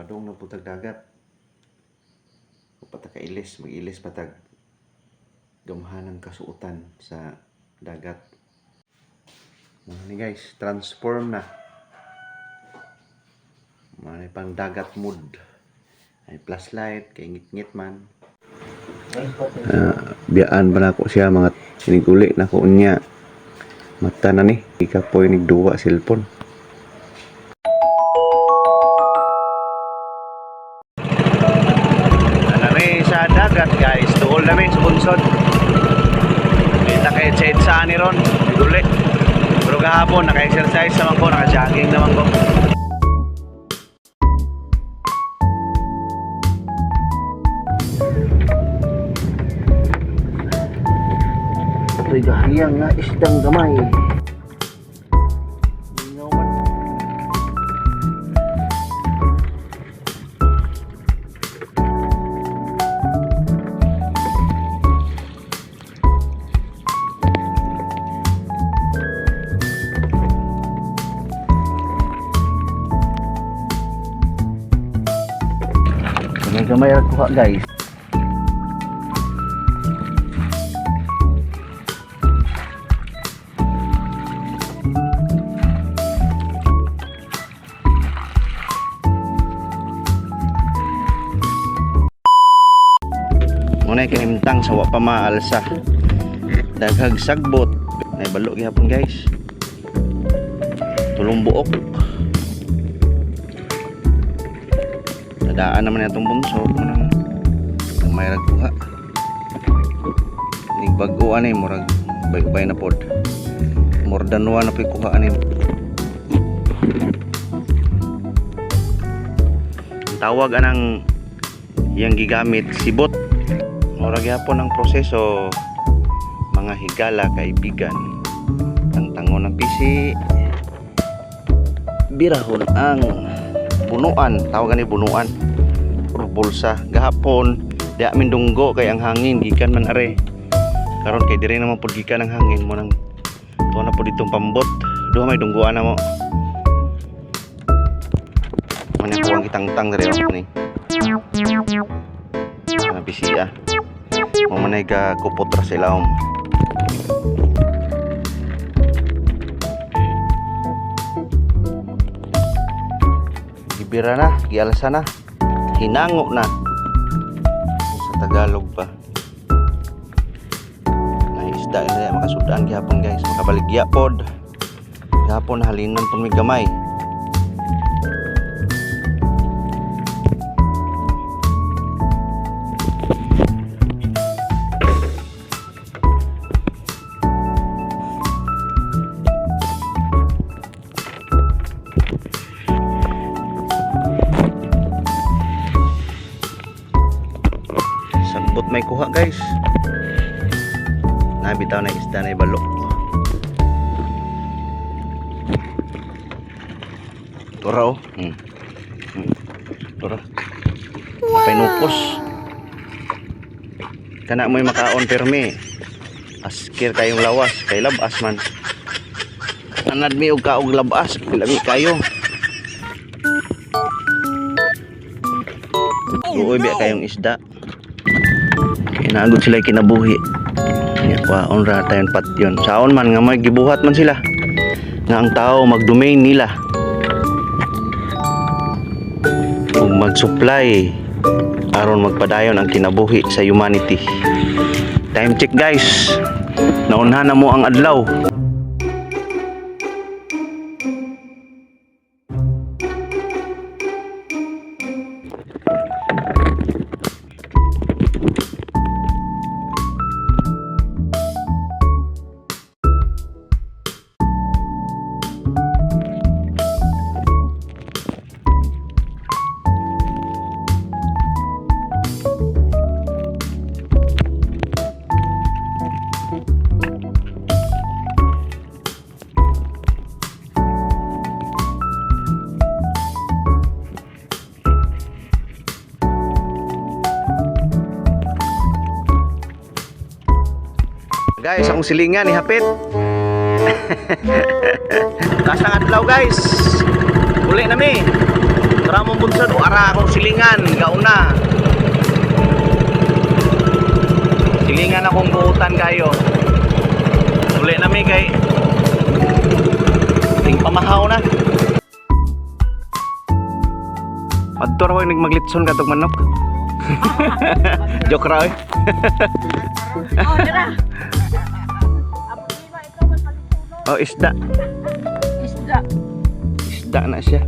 Padung na putag dagat. Patag kailis, mag-ilis patag gamhanang kasuotan sa dagat. Ni guys, transform na. May pang dagat mood. Ay flashlight, kay ngit-ngit man. Biyaan ba na ako siya mga siniguli na ko niya. Mata na ni, ikapoy nigduwa cellphone. Nami sa dagat guys, tuol nami sa bunsod. Kita kay Ched sa ani ron, niguli. Pero kahapon naka-exercise naman ko, naka-jogging naman ko. Rigahiyang nga isdang gamay. Gamay ako ha guys. Muna kahimtang sa wa pa maalsa. Daghag sagbot. Naibalo gihapon guys. Tulong buok. Nadaan naman itong bunsod. May ragkuha. Nigbaguan eh. Murag bay na pod. More than one na pikuhaan eh. Tawag anang yang gigamit sibot. Murag yapon ang proseso mga higala kaibigan. Tangtangon ng pisi. Birahon ang bunuan, tawagan ni bunuan. Puro bulsa gahapon di amin dunggo kay ang hangin gikan man are. Karon kay dire naman pud gikan ang hangin mo nang tuwa na pud ditong pambot. Duha may dunggoan na mo. Man ako ang kitangtang dire ni. Ana bisiya. Mo manay ka kupot ra sa ilawom. Gibira na, gialsa na. Hinango na. Sa Tagalog pa. Naisda na makasudaan gihapon guys, makabaligya pod. Gihapon halinan pud mi gamay. Sagbot may kuha guys. Nabitaw na isda na ibalo. Tura oh. Tura. Apay nukos. Kana mo'y makaon permi. Askir kayong lawas. Kay labas man. Anad mi og kaog labas. Lami kayo. Uy biya kayong isda. Inagod sila kinabuhi. Kwaon ra tayon patyon. Saon man nga may gibuhat man sila. Nga ang tao mag-domain nila. Ug mag-supply aron magpadayon ang kinabuhi sa humanity. Time check guys. Naunhan na mo ang adlaw. Guys, akong silingan ni hapit. Kasang adlaw guys. Uli nami. Tara mong bunsod, ara akong silingan, gauna. Silingan akong buutan kayo. Uli na mi kay ting pamahaw na. Adto ra koy nagmaglitson katong manok. Joke ra oy. Oh, dira. Oh, isda. Isda. Isda na siya.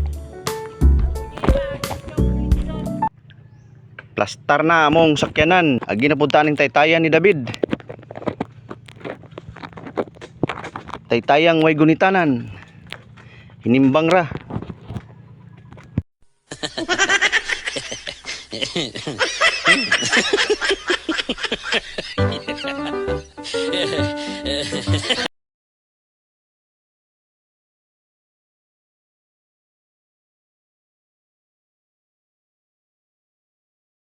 Plastar na among sakyanan. Agi na punta ning taytayan ni David. Taytayang way gunitanan. Hinimbang ra.